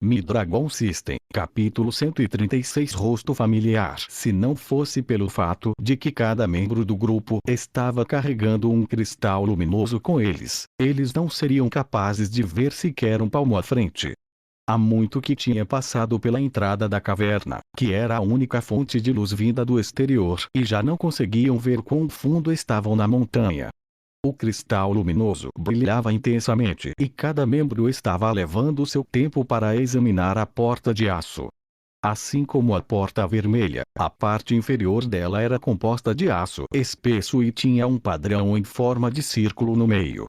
Mi-Dragon System, capítulo 136. Rosto familiar. Se não fosse pelo fato de que cada membro do grupo estava carregando um cristal luminoso com eles, eles não seriam capazes de ver sequer um palmo à frente. Há muito que tinha passado pela entrada da caverna, que era a única fonte de luz vinda do exterior, e já não conseguiam ver quão fundo estavam na montanha. O cristal luminoso brilhava intensamente e cada membro estava levando seu tempo para examinar a porta de aço. Assim como a porta vermelha, a parte inferior dela era composta de aço espesso e tinha um padrão em forma de círculo no meio.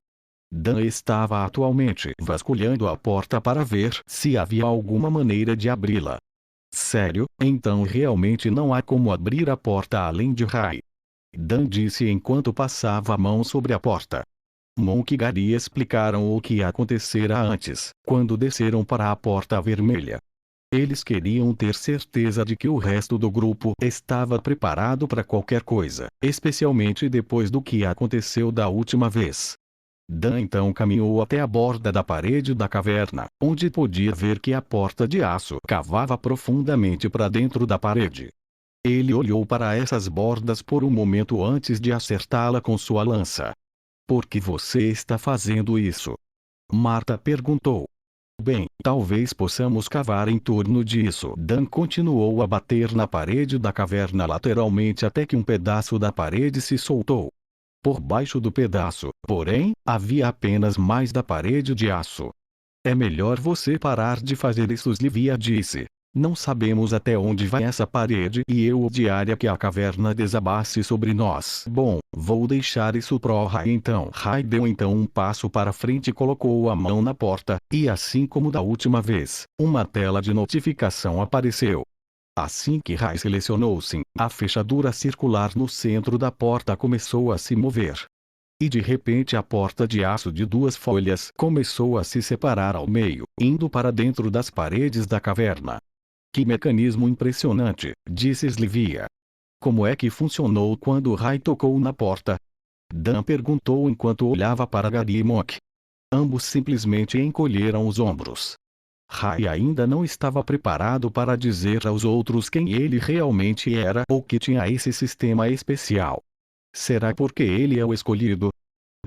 Dan estava atualmente vasculhando a porta para ver se havia alguma maneira de abri-la. Sério, então realmente não há como abrir a porta além de Rai. Dan disse enquanto passava a mão sobre a porta. Monk e Gary explicaram o que acontecera antes, quando desceram para a porta vermelha. Eles queriam ter certeza de que o resto do grupo estava preparado para qualquer coisa, especialmente depois do que aconteceu da última vez. Dan então caminhou até a borda da parede da caverna, onde podia ver que a porta de aço cavava profundamente para dentro da parede. Ele olhou para essas bordas por um momento antes de acertá-la com sua lança. Por que você está fazendo isso? Marta perguntou. Bem, talvez possamos cavar em torno disso. Dan continuou a bater na parede da caverna lateralmente até que um pedaço da parede se soltou. Por baixo do pedaço, porém, havia apenas mais da parede de aço. É melhor você parar de fazer isso, Livia disse. Não sabemos até onde vai essa parede e eu odiaria que a caverna desabasse sobre nós. Bom, vou deixar isso pro Rai então. Rai deu então um passo para frente e colocou a mão na porta, e assim como da última vez, uma tela de notificação apareceu. Assim que Rai selecionou sim, a fechadura circular no centro da porta começou a se mover. E de repente a porta de aço de duas folhas começou a se separar ao meio, indo para dentro das paredes da caverna. Que mecanismo impressionante, disse Slivia. Como é que funcionou quando Rai tocou na porta? Dan perguntou enquanto olhava para Gary e Monk. Ambos simplesmente encolheram os ombros. Rai ainda não estava preparado para dizer aos outros quem ele realmente era ou que tinha esse sistema especial. Será porque ele é o escolhido?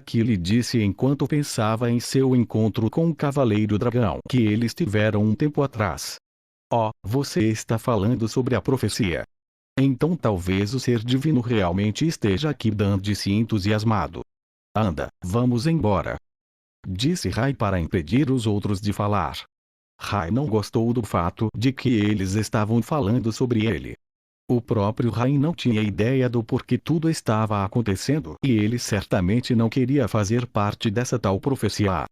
Killy disse enquanto pensava em seu encontro com o Cavaleiro Dragão que eles tiveram um tempo atrás. Oh, você está falando sobre a profecia. Então talvez o ser divino realmente esteja aqui. Dan disse entusiasmado. Anda, vamos embora. Disse Rai para impedir os outros de falar. Rai não gostou do fato de que eles estavam falando sobre ele. O próprio Rai não tinha ideia do porquê tudo estava acontecendo e ele certamente não queria fazer parte dessa tal profecia.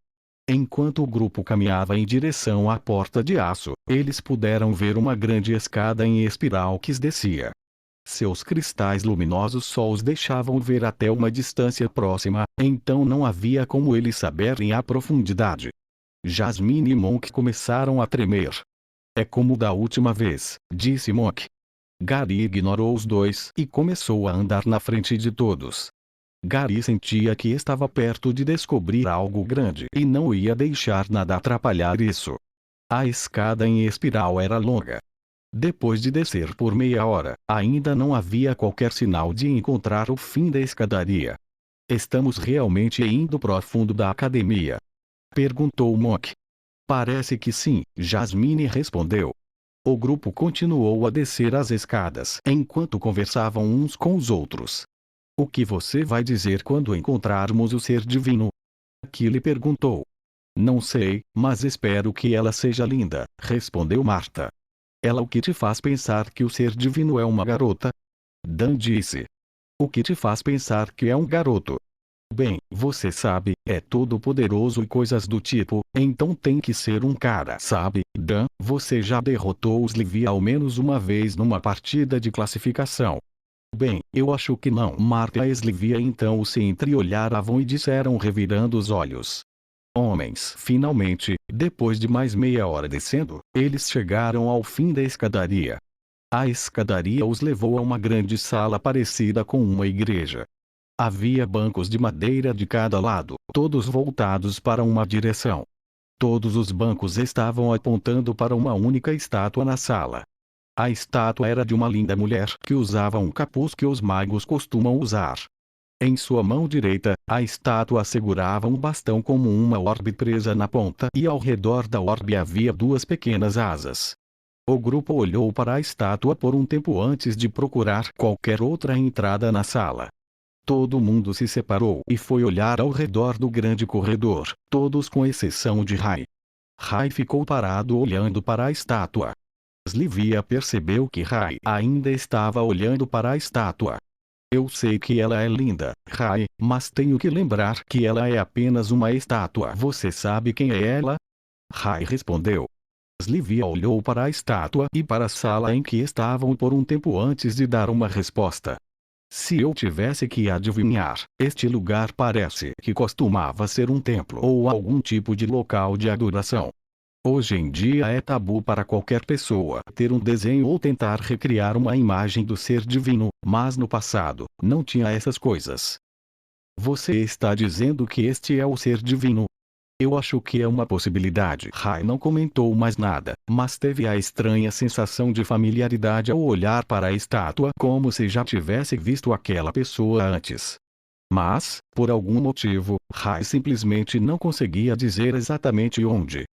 Enquanto o grupo caminhava em direção à porta de aço, eles puderam ver uma grande escada em espiral que descia. Seus cristais luminosos só os deixavam ver até uma distância próxima, então não havia como eles saberem a profundidade. Jasmine e Monk começaram a tremer. É como da última vez, disse Monk. Gary ignorou os dois e começou a andar na frente de todos. Gary sentia que estava perto de descobrir algo grande e não ia deixar nada atrapalhar isso. A escada em espiral era longa. Depois de descer por meia hora, ainda não havia qualquer sinal de encontrar o fim da escadaria. Estamos realmente indo pro fundo da academia? Perguntou Monk. Parece que sim, Jasmine respondeu. O grupo continuou a descer as escadas enquanto conversavam uns com os outros. O que você vai dizer quando encontrarmos o ser divino? Killy perguntou. Não sei, mas espero que ela seja linda, respondeu Marta. Ela o que te faz pensar que o ser divino é uma garota? Dan disse. O que te faz pensar que é um garoto? Bem, você sabe, é todo poderoso e coisas do tipo, então tem que ser um cara, sabe? Dan, você já derrotou os Livia ao menos uma vez numa partida de classificação. Bem, eu acho que não. Marta e Slivia então se entreolharam e disseram revirando os olhos. Homens, finalmente, depois de mais meia hora descendo, eles chegaram ao fim da escadaria. A escadaria os levou a uma grande sala parecida com uma igreja. Havia bancos de madeira de cada lado, todos voltados para uma direção. Todos os bancos estavam apontando para uma única estátua na sala. A estátua era de uma linda mulher que usava um capuz que os magos costumam usar. Em sua mão direita, a estátua segurava um bastão como uma orbe presa na ponta e ao redor da orbe havia duas pequenas asas. O grupo olhou para a estátua por um tempo antes de procurar qualquer outra entrada na sala. Todo mundo se separou e foi olhar ao redor do grande corredor, todos com exceção de Rai. Rai ficou parado olhando para a estátua. Slivia percebeu que Rai ainda estava olhando para a estátua. Eu sei que ela é linda, Rai, mas tenho que lembrar que ela é apenas uma estátua. Você sabe quem é ela? Rai respondeu. Slivia olhou para a estátua e para a sala em que estavam por um tempo antes de dar uma resposta. Se eu tivesse que adivinhar, este lugar parece que costumava ser um templo ou algum tipo de local de adoração. Hoje em dia é tabu para qualquer pessoa ter um desenho ou tentar recriar uma imagem do ser divino, mas no passado, não tinha essas coisas. Você está dizendo que este é o ser divino? Eu acho que é uma possibilidade. Rai não comentou mais nada, mas teve a estranha sensação de familiaridade ao olhar para a estátua como se já tivesse visto aquela pessoa antes. Mas, por algum motivo, Rai simplesmente não conseguia dizer exatamente onde.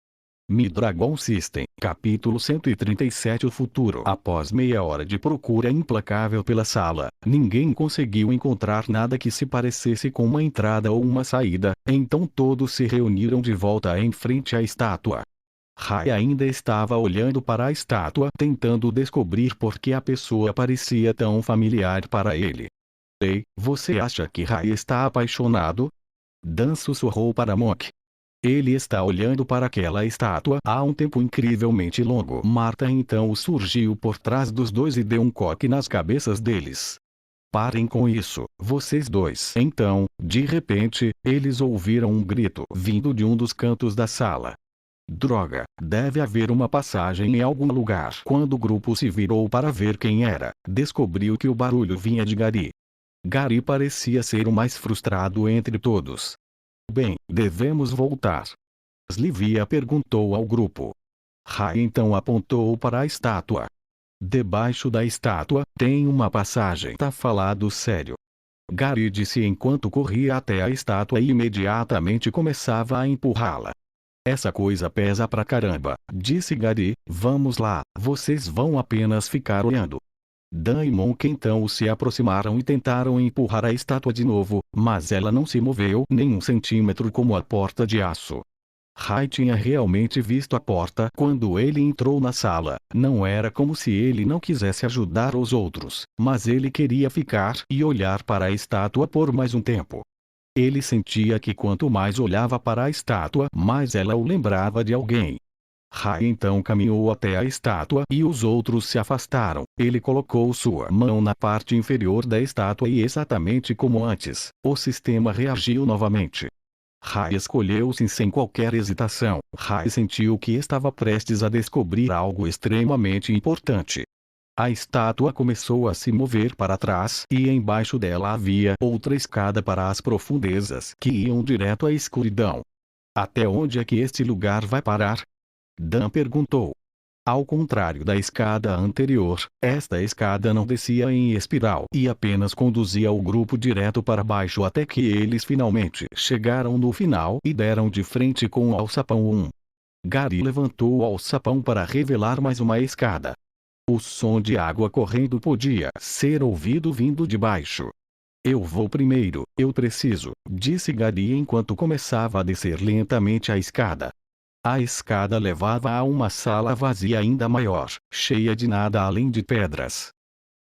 Mi-Dragon System, capítulo 137. O futuro. Após meia hora de procura implacável pela sala, ninguém conseguiu encontrar nada que se parecesse com uma entrada ou uma saída, então todos se reuniram de volta em frente à estátua. Rai ainda estava olhando para a estátua tentando descobrir por que a pessoa parecia tão familiar para ele. Ei, você acha que Rai está apaixonado? Dan sussurrou para Monk. Ele está olhando para aquela estátua há um tempo incrivelmente longo. Marta então surgiu por trás dos dois e deu um coque nas cabeças deles. Parem com isso, vocês dois. Então, de repente, eles ouviram um grito vindo de um dos cantos da sala. Droga, deve haver uma passagem em algum lugar. Quando o grupo se virou para ver quem era, descobriu que o barulho vinha de Gary. Gary parecia ser o mais frustrado entre todos. Bem, devemos voltar. Slivia perguntou ao grupo. Rai então apontou para a estátua. Debaixo da estátua, tem uma passagem. Tá falado sério. Gary disse enquanto corria até a estátua e imediatamente começava a empurrá-la. Essa coisa pesa pra caramba, disse Gary. Vamos lá, vocês vão apenas ficar olhando. Dan e Monk então se aproximaram e tentaram empurrar a estátua de novo, mas ela não se moveu nem um centímetro como a porta de aço. Rai tinha realmente visto a porta quando ele entrou na sala. Não era como se ele não quisesse ajudar os outros, mas ele queria ficar e olhar para a estátua por mais um tempo. Ele sentia que quanto mais olhava para a estátua, mais ela o lembrava de alguém. Rai então caminhou até a estátua e os outros se afastaram. Ele colocou sua mão na parte inferior da estátua e exatamente como antes, o sistema reagiu novamente. Rai escolheu sim sem qualquer hesitação. Rai sentiu que estava prestes a descobrir algo extremamente importante. A estátua começou a se mover para trás e embaixo dela havia outra escada para as profundezas que iam direto à escuridão. Até onde é que este lugar vai parar? Dan perguntou. Ao contrário da escada anterior, esta escada não descia em espiral e apenas conduzia o grupo direto para baixo até que eles finalmente chegaram no final e deram de frente com o alçapão 1. Gary levantou o alçapão para revelar mais uma escada. O som de água correndo podia ser ouvido vindo de baixo. Eu vou primeiro, eu preciso, disse Gary enquanto começava a descer lentamente a escada. A escada levava a uma sala vazia ainda maior, cheia de nada além de pedras.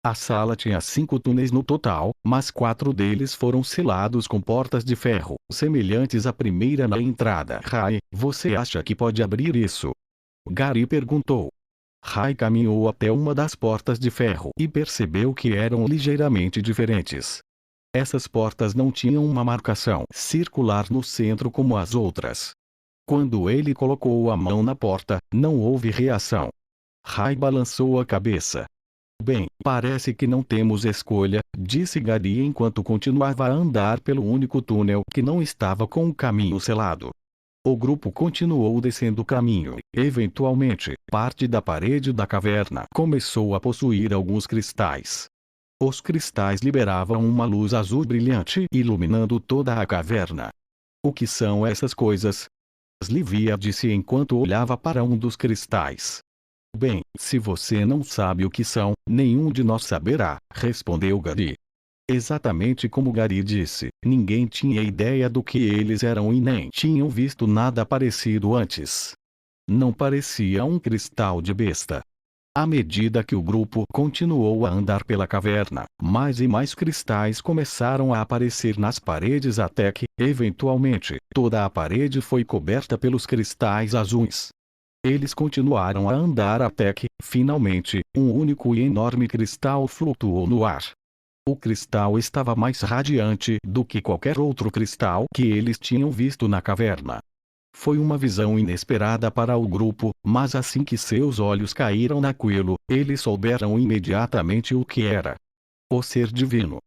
A sala tinha 5 túneis no total, mas 4 deles foram selados com portas de ferro, semelhantes à primeira na entrada. Rai, você acha que pode abrir isso? Gary perguntou. Rai caminhou até uma das portas de ferro e percebeu que eram ligeiramente diferentes. Essas portas não tinham uma marcação circular no centro como as outras. Quando ele colocou a mão na porta, não houve reação. Rai balançou a cabeça. Bem, parece que não temos escolha, disse Gary enquanto continuava a andar pelo único túnel que não estava com o caminho selado. O grupo continuou descendo o caminho. Eventualmente, parte da parede da caverna começou a possuir alguns cristais. Os cristais liberavam uma luz azul brilhante, iluminando toda a caverna. O que são essas coisas? Livia disse enquanto olhava para um dos cristais. Bem, se você não sabe o que são, nenhum de nós saberá, respondeu Gary. Exatamente como Gary disse, ninguém tinha ideia do que eles eram e nem tinham visto nada parecido antes. Não parecia um cristal de besta. À medida que o grupo continuou a andar pela caverna, mais e mais cristais começaram a aparecer nas paredes até que, eventualmente, toda a parede foi coberta pelos cristais azuis. Eles continuaram a andar até que, finalmente, um único e enorme cristal flutuou no ar. O cristal estava mais radiante do que qualquer outro cristal que eles tinham visto na caverna. Foi uma visão inesperada para o grupo, mas assim que seus olhos caíram naquilo, eles souberam imediatamente o que era. O ser divino.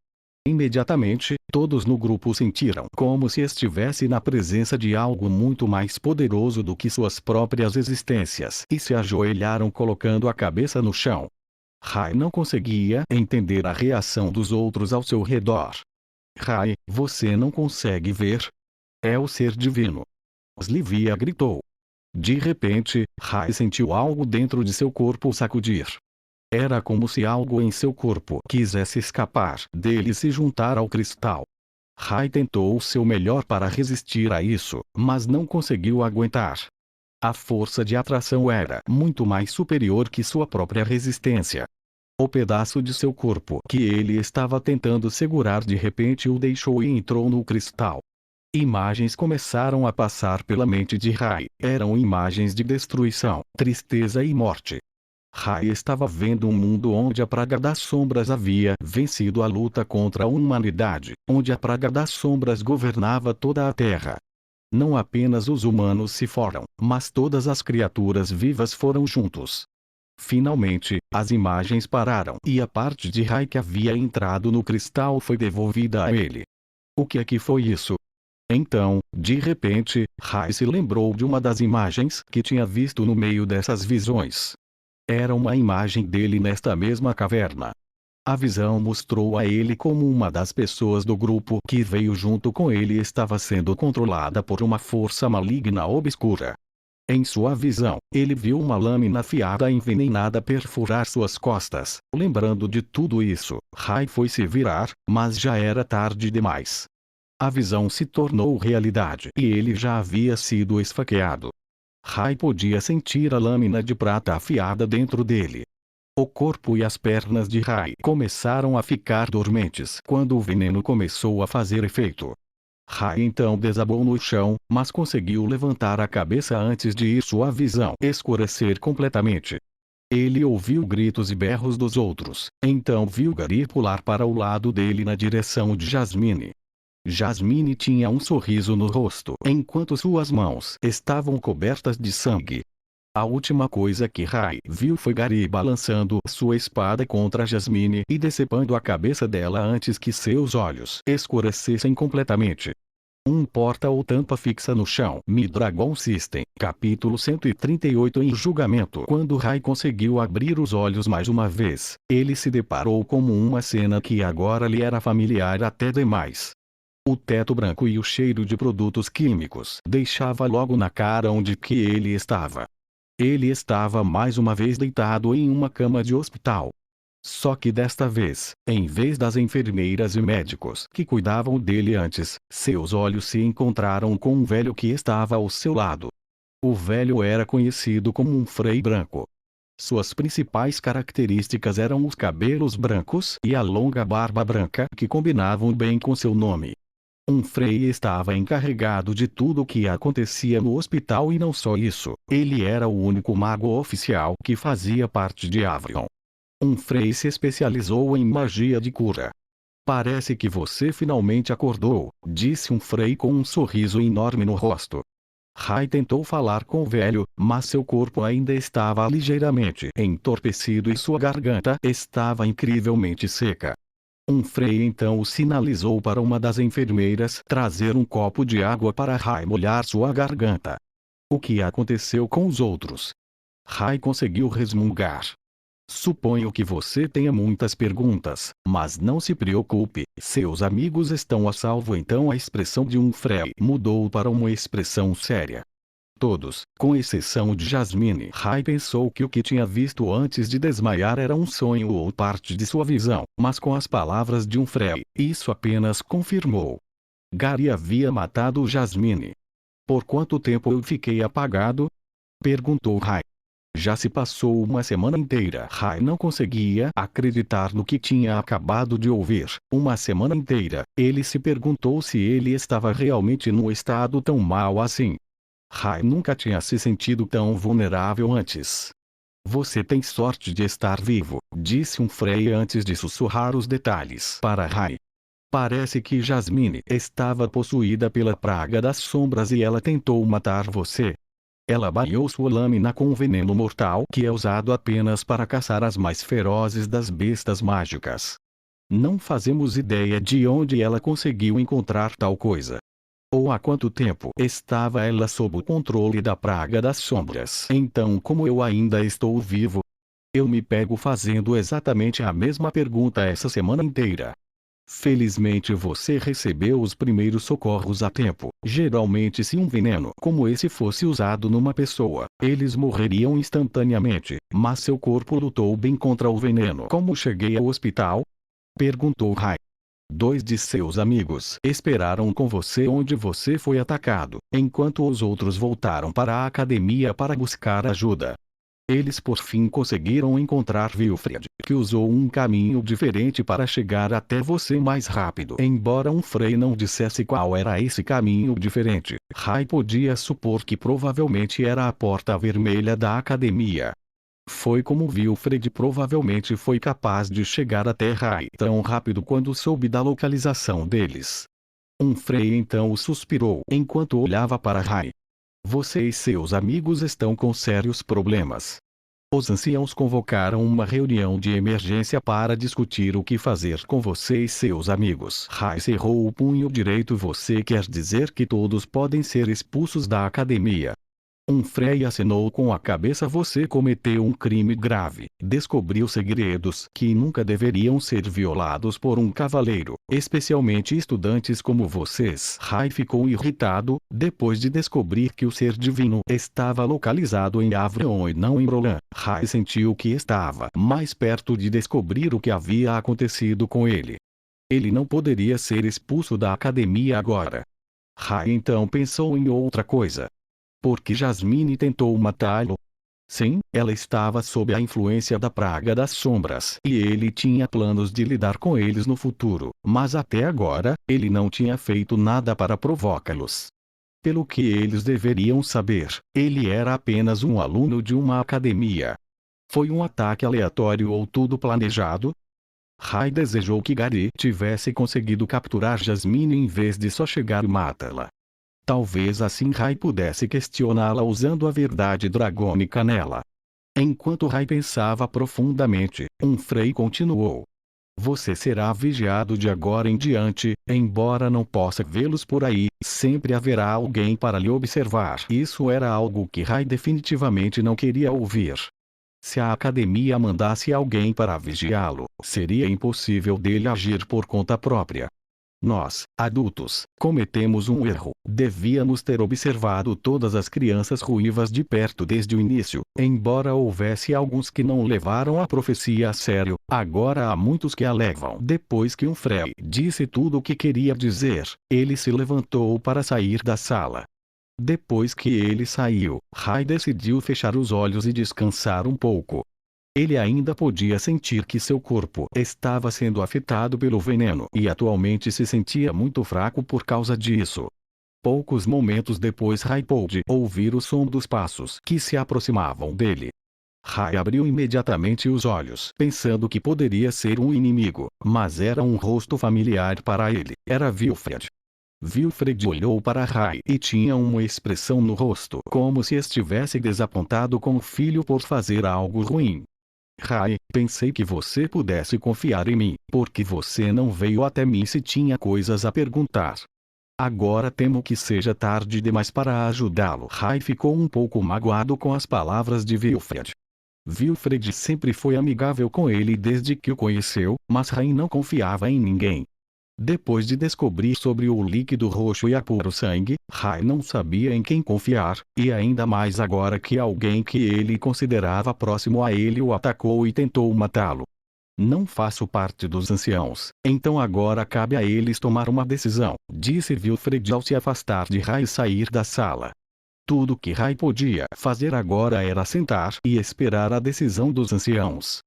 Imediatamente, todos no grupo sentiram como se estivesse na presença de algo muito mais poderoso do que suas próprias existências e se ajoelharam colocando a cabeça no chão. Rai não conseguia entender a reação dos outros ao seu redor. Rai, você não consegue ver? É o ser divino. Livia gritou. De repente, Rai sentiu algo dentro de seu corpo sacudir. Era como se algo em seu corpo quisesse escapar dele e se juntar ao cristal. Rai tentou o seu melhor para resistir a isso, mas não conseguiu aguentar. A força de atração era muito mais superior que sua própria resistência. O pedaço de seu corpo que ele estava tentando segurar de repente o deixou e entrou no cristal. Imagens começaram a passar pela mente de Rai. Eram imagens de destruição, tristeza e morte. Rai estava vendo um mundo onde a praga das sombras havia vencido a luta contra a humanidade, onde a praga das sombras governava toda a Terra. Não apenas os humanos se foram, mas todas as criaturas vivas foram juntos. Finalmente, as imagens pararam e a parte de Rai que havia entrado no cristal foi devolvida a ele. O que é que foi isso? Então, de repente, Rai se lembrou de uma das imagens que tinha visto no meio dessas visões. Era uma imagem dele nesta mesma caverna. A visão mostrou a ele como uma das pessoas do grupo que veio junto com ele estava sendo controlada por uma força maligna obscura. Em sua visão, ele viu uma lâmina afiada envenenada perfurar suas costas. Lembrando de tudo isso, Rai foi se virar, mas já era tarde demais. A visão se tornou realidade e ele já havia sido esfaqueado. Rai podia sentir a lâmina de prata afiada dentro dele. O corpo e as pernas de Rai começaram a ficar dormentes quando o veneno começou a fazer efeito. Rai então desabou no chão, mas conseguiu levantar a cabeça antes de sua visão escurecer completamente. Ele ouviu gritos e berros dos outros, então viu Gary pular para o lado dele na direção de Jasmine. Jasmine tinha um sorriso no rosto enquanto suas mãos estavam cobertas de sangue. A última coisa que Rai viu foi Gary balançando sua espada contra Jasmine e decepando a cabeça dela antes que seus olhos escurecessem completamente. Um porta ou tampa fixa no chão. Mi-Dragon System, capítulo 138 em julgamento. Quando Rai conseguiu abrir os olhos mais uma vez, ele se deparou com uma cena que agora lhe era familiar até demais. O teto branco e o cheiro de produtos químicos deixava logo na cara onde que ele estava. Ele estava mais uma vez deitado em uma cama de hospital. Só que desta vez, em vez das enfermeiras e médicos que cuidavam dele antes, seus olhos se encontraram com um velho que estava ao seu lado. O velho era conhecido como um Frei branco. Suas principais características eram os cabelos brancos e a longa barba branca que combinavam bem com seu nome. Um Frei estava encarregado de tudo o que acontecia no hospital e não só isso, ele era o único mago oficial que fazia parte de Avrion. Um Frei se especializou em magia de cura. Parece que você finalmente acordou, disse um Frei com um sorriso enorme no rosto. Rai tentou falar com o velho, mas seu corpo ainda estava ligeiramente entorpecido e sua garganta estava incrivelmente seca. Um Frei então o sinalizou para uma das enfermeiras trazer um copo de água para Rai molhar sua garganta. O que aconteceu com os outros? Rai conseguiu resmungar. Suponho que você tenha muitas perguntas, mas não se preocupe, seus amigos estão a salvo. Então a expressão de um Frei mudou para uma expressão séria. Todos, com exceção de Jasmine, Rai pensou que o que tinha visto antes de desmaiar era um sonho ou parte de sua visão, mas com as palavras de um Frei, isso apenas confirmou. Gary havia matado Jasmine. Por quanto tempo eu fiquei apagado? Perguntou Rai. Já se passou uma semana inteira. Rai não conseguia acreditar no que tinha acabado de ouvir. Uma semana inteira. Ele se perguntou se ele estava realmente num estado tão mau assim. Rai nunca tinha se sentido tão vulnerável antes. Você tem sorte de estar vivo, disse um Frei antes de sussurrar os detalhes para Rai. Parece que Jasmine estava possuída pela praga das sombras e ela tentou matar você. Ela banhou sua lâmina com um veneno mortal que é usado apenas para caçar as mais ferozes das bestas mágicas. Não fazemos ideia de onde ela conseguiu encontrar tal coisa. Ou há quanto tempo estava ela sob o controle da praga das sombras. Então, como eu ainda estou vivo? Eu me pego fazendo exatamente a mesma pergunta essa semana inteira. Felizmente você recebeu os primeiros socorros a tempo. Geralmente se um veneno como esse fosse usado numa pessoa, eles morreriam instantaneamente, mas seu corpo lutou bem contra o veneno. Como cheguei ao hospital? Perguntou Rai. 2 de seus amigos esperaram com você onde você foi atacado, enquanto os outros voltaram para a academia para buscar ajuda. Eles por fim conseguiram encontrar Wilfred, que usou um caminho diferente para chegar até você mais rápido. Embora um Frei não dissesse qual era esse caminho diferente, Rai podia supor que provavelmente era a porta vermelha da academia. Foi como Wilfred provavelmente foi capaz de chegar até Rai tão rápido quando soube da localização deles. Um Frei então suspirou enquanto olhava para Rai. Você e seus amigos estão com sérios problemas. Os anciãos convocaram uma reunião de emergência para discutir o que fazer com você e seus amigos. Rai cerrou o punho direito. Você quer dizer que todos podem ser expulsos da academia? Um Frei acenou com a cabeça. Você cometeu um crime grave. Descobriu segredos que nunca deveriam ser violados por um cavaleiro, especialmente estudantes como vocês. Rai ficou irritado, depois de descobrir que o ser divino estava localizado em Avrion e não em Roland. Rai sentiu que estava mais perto de descobrir o que havia acontecido com ele. Ele não poderia ser expulso da academia agora. Rai então pensou em outra coisa. Porque Jasmine tentou matá-lo? Sim, ela estava sob a influência da praga das sombras e ele tinha planos de lidar com eles no futuro, mas até agora, ele não tinha feito nada para provocá-los. Pelo que eles deveriam saber, ele era apenas um aluno de uma academia. Foi um ataque aleatório ou tudo planejado? Rai desejou que Gary tivesse conseguido capturar Jasmine em vez de só chegar e matá-la. Talvez assim Rai pudesse questioná-la usando a verdade dragônica nela. Enquanto Rai pensava profundamente, um Frei continuou. Você será vigiado de agora em diante, embora não possa vê-los por aí, sempre haverá alguém para lhe observar. Isso era algo que Rai definitivamente não queria ouvir. Se a academia mandasse alguém para vigiá-lo, seria impossível dele agir por conta própria. Nós, adultos, cometemos um erro. Devíamos ter observado todas as crianças ruivas de perto desde o início. Embora houvesse alguns que não levaram a profecia a sério, agora há muitos que a levam. Depois que um Frei disse tudo o que queria dizer, ele se levantou para sair da sala. Depois que ele saiu, Rai decidiu fechar os olhos e descansar um pouco. Ele ainda podia sentir que seu corpo estava sendo afetado pelo veneno e atualmente se sentia muito fraco por causa disso. Poucos momentos depois Rai pôde ouvir o som dos passos que se aproximavam dele. Rai abriu imediatamente os olhos, pensando que poderia ser um inimigo, mas era um rosto familiar para ele. Era Wilfred. Wilfred olhou para Rai e tinha uma expressão no rosto como se estivesse desapontado com o filho por fazer algo ruim. Rai, pensei que você pudesse confiar em mim, porque você não veio até mim se tinha coisas a perguntar. Agora temo que seja tarde demais para ajudá-lo. Rai ficou um pouco magoado com as palavras de Wilfred. Wilfred sempre foi amigável com ele desde que o conheceu, mas Rai não confiava em ninguém. Depois de descobrir sobre o líquido roxo e a puro sangue, Rai não sabia em quem confiar, e ainda mais agora que alguém que ele considerava próximo a ele o atacou e tentou matá-lo. Não faço parte dos anciãos, então agora cabe a eles tomar uma decisão, disse Wilfred ao se afastar de Rai e sair da sala. Tudo que Rai podia fazer agora era sentar e esperar a decisão dos anciãos.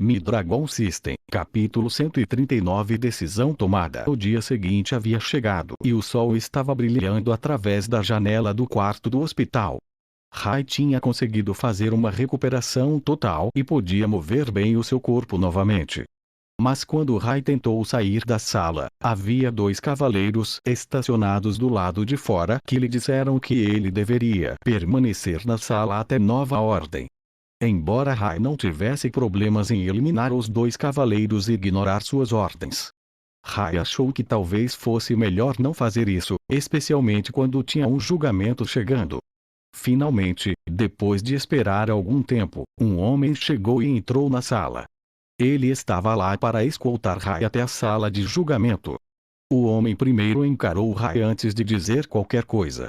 Mi-Dragon System, capítulo 139. Decisão tomada. O dia seguinte havia chegado e o sol estava brilhando através da janela do quarto do hospital. Rai tinha conseguido fazer uma recuperação total e podia mover bem o seu corpo novamente. Mas quando Rai tentou sair da sala, havia 2 cavaleiros estacionados do lado de fora que lhe disseram que ele deveria permanecer na sala até nova ordem. Embora Rai não tivesse problemas em eliminar os 2 cavaleiros e ignorar suas ordens, Rai achou que talvez fosse melhor não fazer isso, especialmente quando tinha um julgamento chegando. Finalmente, depois de esperar algum tempo, um homem chegou e entrou na sala. Ele estava lá para escoltar Rai até a sala de julgamento. O homem primeiro encarou Rai antes de dizer qualquer coisa.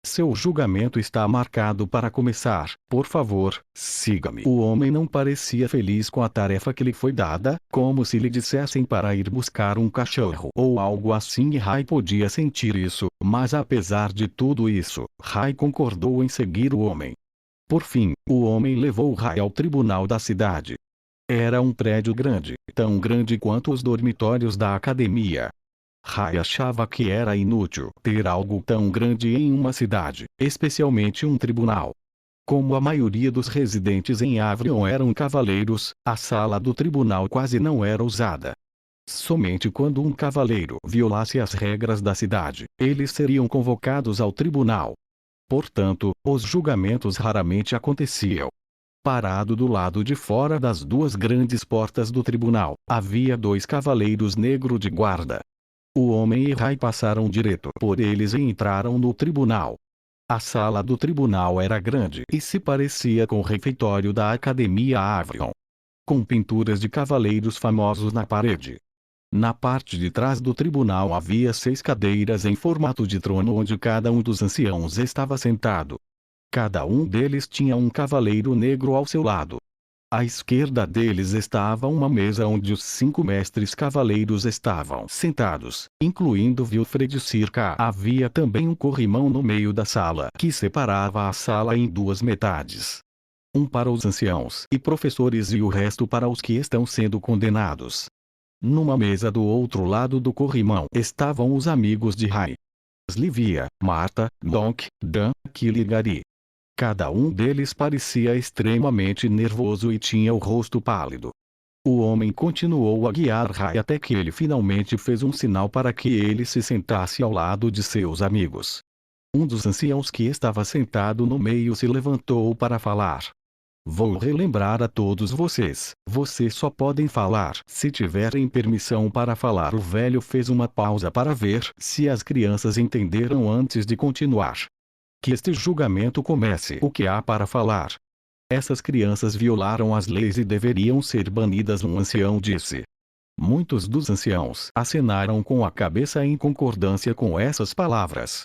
Seu julgamento está marcado para começar, por favor, siga-me. O homem não parecia feliz com a tarefa que lhe foi dada, como se lhe dissessem para ir buscar um cachorro ou algo assim, e Rai podia sentir isso, mas apesar de tudo isso, Rai concordou em seguir o homem. Por fim, o homem levou Rai ao tribunal da cidade. Era um prédio grande, tão grande quanto os dormitórios da academia. Rai achava que era inútil ter algo tão grande em uma cidade, especialmente um tribunal. Como a maioria dos residentes em Avrion eram cavaleiros, a sala do tribunal quase não era usada. Somente quando um cavaleiro violasse as regras da cidade, eles seriam convocados ao tribunal. Portanto, os julgamentos raramente aconteciam. Parado do lado de fora das 2 grandes portas do tribunal, havia 2 cavaleiros negros de guarda. O homem e Rai passaram direto por eles e entraram no tribunal. A sala do tribunal era grande e se parecia com o refeitório da Academia Avrion, com pinturas de cavaleiros famosos na parede. Na parte de trás do tribunal havia 6 cadeiras em formato de trono onde cada um dos anciãos estava sentado. Cada um deles tinha um cavaleiro negro ao seu lado. À esquerda deles estava uma mesa onde os 5 mestres cavaleiros estavam sentados, incluindo Wilfred Circa. Havia também um corrimão no meio da sala que separava a sala em 2 metades. Um para os anciãos e professores e o resto para os que estão sendo condenados. Numa mesa do outro lado do corrimão estavam os amigos de Rai: Livia, Marta, Donk, Dan, Kill e Gary. Cada um deles parecia extremamente nervoso e tinha o rosto pálido. O homem continuou a guiar Rai até que ele finalmente fez um sinal para que ele se sentasse ao lado de seus amigos. Um dos anciãos que estava sentado no meio se levantou para falar. Vou relembrar a todos vocês, vocês só podem falar se tiverem permissão para falar. O velho fez uma pausa para ver se as crianças entenderam antes de continuar. Que este julgamento comece. O que há para falar? Essas crianças violaram as leis e deveriam ser banidas, um ancião disse. Muitos dos anciãos acenaram com a cabeça em concordância com essas palavras.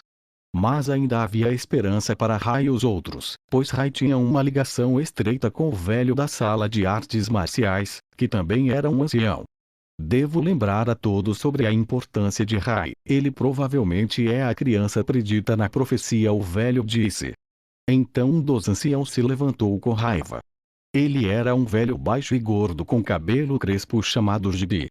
Mas ainda havia esperança para Rai e os outros, pois Rai tinha uma ligação estreita com o velho da sala de artes marciais, que também era um ancião. Devo lembrar a todos sobre a importância de Rai. Ele provavelmente é a criança predita na profecia, o velho disse. Então um dos anciãos se levantou com raiva. Ele era um velho baixo e gordo com cabelo crespo chamado Gibi.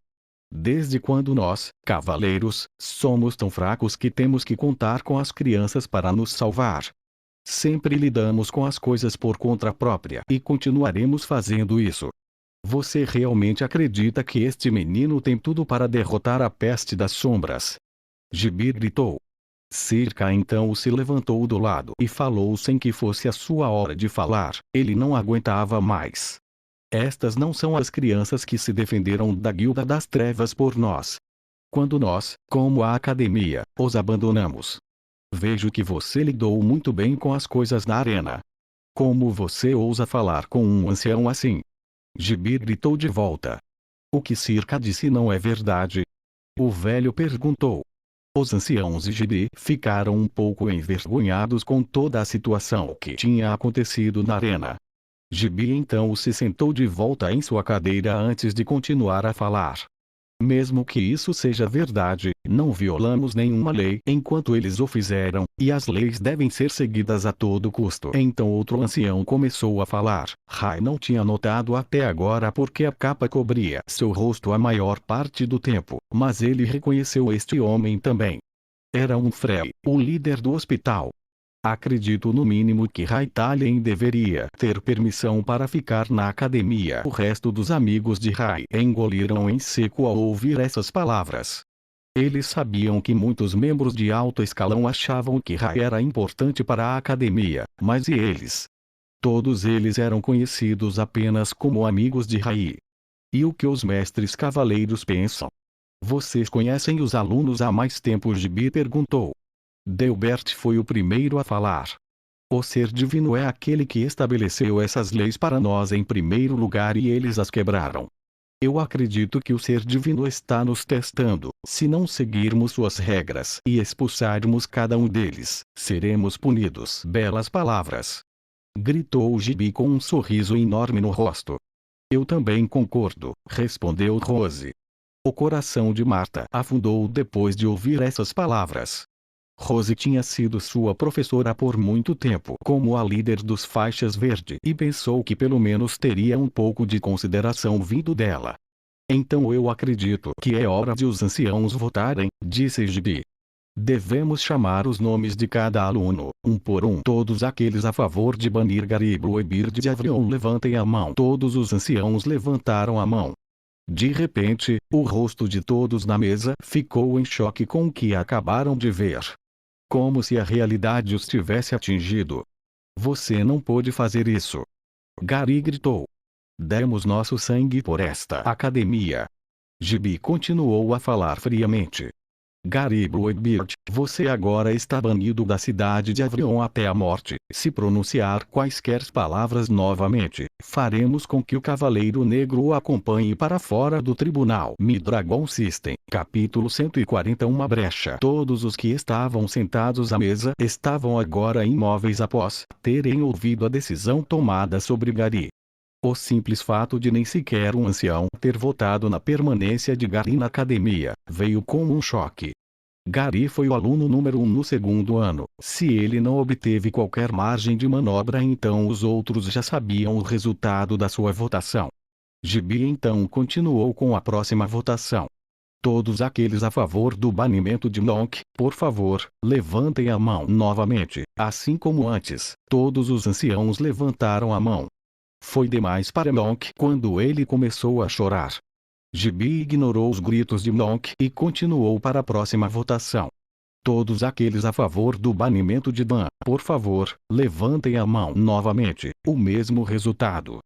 Desde quando nós, cavaleiros, somos tão fracos que temos que contar com as crianças para nos salvar? Sempre lidamos com as coisas por conta própria e continuaremos fazendo isso. Você realmente acredita que este menino tem tudo para derrotar a peste das sombras? Gibi gritou. Circa então se levantou do lado e falou sem que fosse a sua hora de falar. Ele não aguentava mais. Estas não são as crianças que se defenderam da Guilda das Trevas por nós. Quando nós, como a academia, os abandonamos. Vejo que você lidou muito bem com as coisas na arena. Como você ousa falar com um ancião assim? Gibi gritou de volta. O que Circa disse não é verdade? O velho perguntou. Os anciãos e Gibi ficaram um pouco envergonhados com toda a situação que tinha acontecido na arena. Gibi então se sentou de volta em sua cadeira antes de continuar a falar. Mesmo que isso seja verdade, não violamos nenhuma lei enquanto eles o fizeram, e as leis devem ser seguidas a todo custo. Então outro ancião começou a falar. Rai não tinha notado até agora porque a capa cobria seu rosto a maior parte do tempo, mas ele reconheceu este homem também. Era um Frey, o líder do hospital. Acredito no mínimo que Raitalen deveria ter permissão para ficar na academia. O resto dos amigos de Rai engoliram em seco ao ouvir essas palavras. Eles sabiam que muitos membros de alto escalão achavam que Rai era importante para a academia, mas e eles? Todos eles eram conhecidos apenas como amigos de Rai. E o que os mestres cavaleiros pensam? Vocês conhecem os alunos há mais tempo? Gibi perguntou. Delbert foi o primeiro a falar. O ser divino é aquele que estabeleceu essas leis para nós em primeiro lugar e eles as quebraram. Eu acredito que o ser divino está nos testando. Se não seguirmos suas regras e expulsarmos cada um deles, seremos punidos. Belas palavras. Gritou o Gibi com um sorriso enorme no rosto. Eu também concordo, respondeu Rose. O coração de Marta afundou depois de ouvir essas palavras. Rose tinha sido sua professora por muito tempo como a líder dos faixas verde e pensou que pelo menos teria um pouco de consideração vindo dela. Então eu acredito que é hora de os anciãos votarem, disse Gibi. Devemos chamar os nomes de cada aluno, um por um. Todos aqueles a favor de banir Gariblo e Bird de Avrion levantem a mão. Todos os anciãos levantaram a mão. De repente, o rosto de todos na mesa ficou em choque com o que acabaram de ver. Como se a realidade os tivesse atingido. Você não pôde fazer isso. Gary gritou. Demos nosso sangue por esta academia. Gibi continuou a falar friamente. Gary Bluebird, você agora está banido da cidade de Avrion até a morte. Se pronunciar quaisquer palavras novamente, faremos com que o Cavaleiro Negro o acompanhe para fora do tribunal. Midragon System, capítulo 140. Uma brecha. Todos os que estavam sentados à mesa estavam agora imóveis após terem ouvido a decisão tomada sobre Gary. O simples fato de nem sequer um ancião ter votado na permanência de Gary na academia, veio como um choque. Gary foi o aluno número 1 no segundo ano. Se ele não obteve qualquer margem de manobra, então os outros já sabiam o resultado da sua votação. Gibi então continuou com a próxima votação. Todos aqueles a favor do banimento de Monk, por favor, levantem a mão novamente. Assim como antes, todos os anciãos levantaram a mão. Foi demais para Monk quando ele começou a chorar. Gibi ignorou os gritos de Monk e continuou para a próxima votação. Todos aqueles a favor do banimento de Dan, por favor, levantem a mão novamente. O mesmo resultado.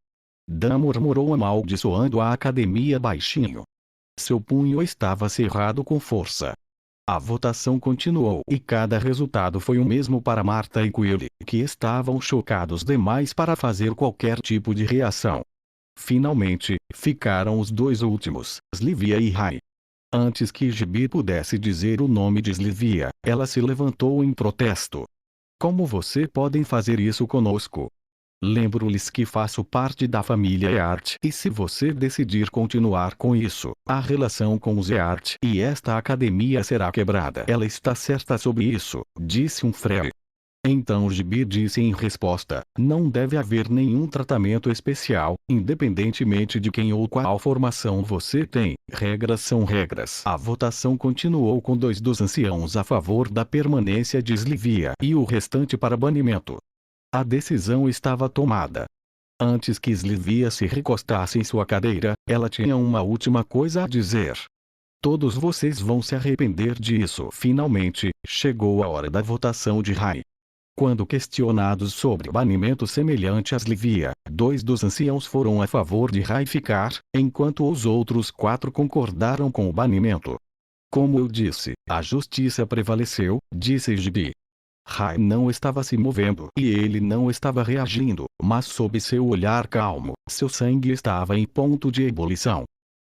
Dan murmurou amaldiçoando a academia baixinho. Seu punho estava cerrado com força. A votação continuou e cada resultado foi o mesmo para Marta e Quill, que estavam chocados demais para fazer qualquer tipo de reação. Finalmente, ficaram os dois últimos, Slivia e Rai. Antes que Gibi pudesse dizer o nome de Slivia, ela se levantou em protesto. Como você podem fazer isso conosco? Lembro-lhes que faço parte da família Eart e se você decidir continuar com isso, a relação com os Eart e esta academia será quebrada. Ela está certa sobre isso, disse um Frey. Então Gibi disse em resposta, não deve haver nenhum tratamento especial, independentemente de quem ou qual formação você tem, regras são regras. A votação continuou com 2 dos anciãos a favor da permanência de Slivia e o restante para banimento. A decisão estava tomada. Antes que Slivia se recostasse em sua cadeira, ela tinha uma última coisa a dizer. Todos vocês vão se arrepender disso. Finalmente, chegou a hora da votação de Rai. Quando questionados sobre banimento semelhante às Livia, 2 dos anciãos foram a favor de Rai ficar, enquanto os outros 4 concordaram com o banimento. Como eu disse, a justiça prevaleceu, disse Gibi. Rai não estava se movendo e ele não estava reagindo, mas sob seu olhar calmo, seu sangue estava em ponto de ebulição.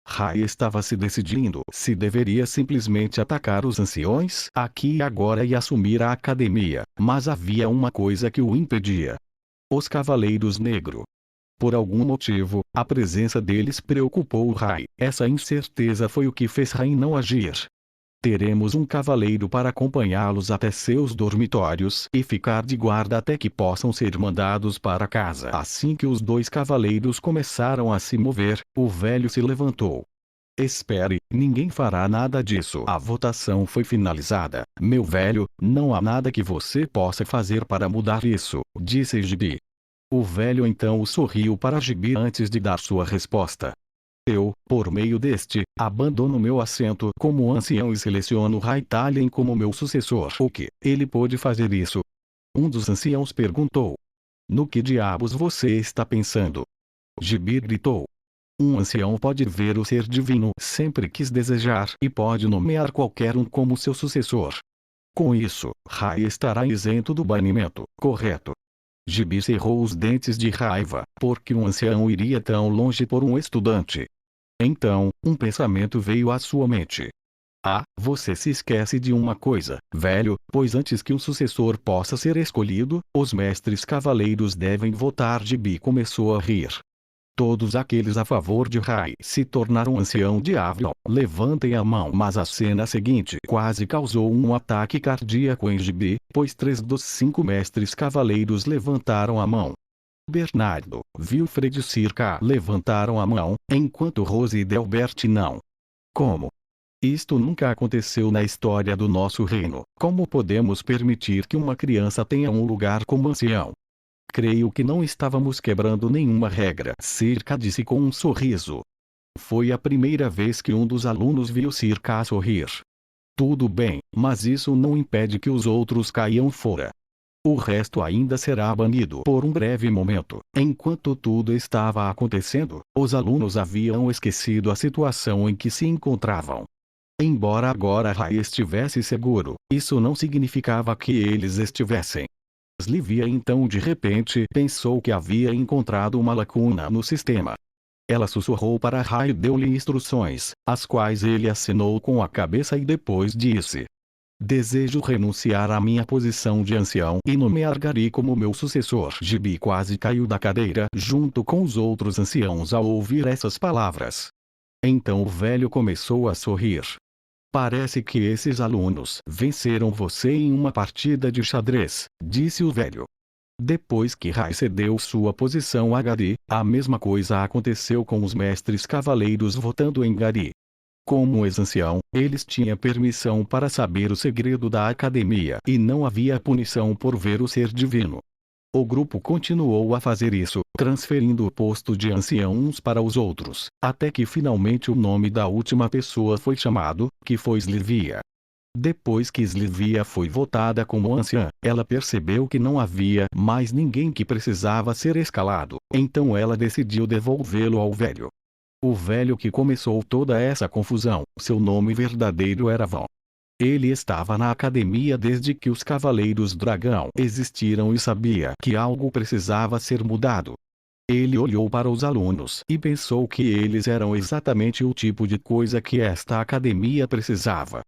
Rai estava se decidindo se deveria simplesmente atacar os anciões aqui e agora e assumir a academia, mas havia uma coisa que o impedia. Os Cavaleiros Negro. Por algum motivo, a presença deles preocupou Rai. Essa incerteza foi o que fez Rai não agir. Teremos um cavaleiro para acompanhá-los até seus dormitórios e ficar de guarda até que possam ser mandados para casa. Assim que os 2 cavaleiros começaram a se mover, o velho se levantou. Espere, ninguém fará nada disso. A votação foi finalizada. Meu velho, não há nada que você possa fazer para mudar isso, disse Gibi. O velho então sorriu para Gibi antes de dar sua resposta. Eu, por meio deste, abandono meu assento como ancião e seleciono Raitalion como meu sucessor. O que? Ele pôde fazer isso? Um dos anciãos perguntou. No que diabos você está pensando? Gibi gritou. Um ancião pode ver o ser divino sempre quis desejar e pode nomear qualquer um como seu sucessor. Com isso, Rai estará isento do banimento, correto? Gibi cerrou os dentes de raiva, porque um ancião iria tão longe por um estudante. Então, um pensamento veio à sua mente. Ah, você se esquece de uma coisa, velho, pois antes que um sucessor possa ser escolhido, os mestres cavaleiros devem votar. Gibi começou a rir. Todos aqueles a favor de Rai se tornaram ancião de Avalon. Levantem a mão. Mas a cena seguinte quase causou um ataque cardíaco em Gibi, pois 3 dos 5 mestres cavaleiros levantaram a mão. Bernardo, Wilfred e Circa levantaram a mão, enquanto Rose e Delbert não. Como? Isto nunca aconteceu na história do nosso reino. Como podemos permitir que uma criança tenha um lugar como ancião? Creio que não estávamos quebrando nenhuma regra, Circa disse com um sorriso. Foi a primeira vez que um dos alunos viu Circa sorrir. Tudo bem, mas isso não impede que os outros caiam fora. O resto ainda será banido por um breve momento. Enquanto tudo estava acontecendo, os alunos haviam esquecido a situação em que se encontravam. Embora agora Rai estivesse seguro, isso não significava que eles estivessem. Livia então de repente pensou que havia encontrado uma lacuna no sistema. Ela sussurrou para Rai e deu-lhe instruções, as quais ele assinou com a cabeça e depois disse: desejo renunciar à minha posição de ancião e nomear Gary como meu sucessor. Gibi quase caiu da cadeira junto com os outros anciãos ao ouvir essas palavras. Então o velho começou a sorrir. Parece que esses alunos venceram você em uma partida de xadrez, disse o velho. Depois que Rai cedeu sua posição a Gary, a mesma coisa aconteceu com os mestres cavaleiros votando em Gary. Como ex-ancião, eles tinham permissão para saber o segredo da academia e não havia punição por ver o ser divino. O grupo continuou a fazer isso, transferindo o posto de ancião uns para os outros, até que finalmente o nome da última pessoa foi chamado, que foi Slivia. Depois que Slivia foi votada como anciã, ela percebeu que não havia mais ninguém que precisava ser escalado, então ela decidiu devolvê-lo ao velho. O velho que começou toda essa confusão, seu nome verdadeiro era Von. Ele estava na academia desde que os Cavaleiros Dragão existiram e sabia que algo precisava ser mudado. Ele olhou para os alunos e pensou que eles eram exatamente o tipo de coisa que esta academia precisava.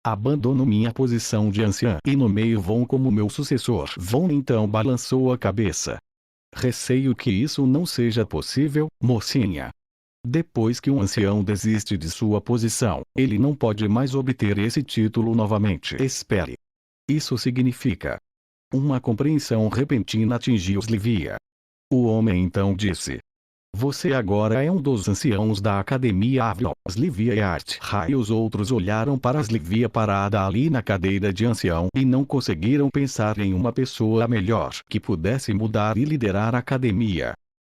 Abandono minha posição de anciã e nomeio Von como meu sucessor. Von então balançou a cabeça. Receio que isso não seja possível, mocinha. Depois que um ancião desiste de sua posição, ele não pode mais obter esse título novamente. Espere. Isso significa. Uma compreensão repentina atingiu Slivia. O homem então disse: você agora é um dos anciãos da Academia Avalon. Slivia e Art Rai e os outros olharam para Slivia parada ali na cadeira de ancião e não conseguiram pensar em uma pessoa melhor que pudesse mudar e liderar a academia.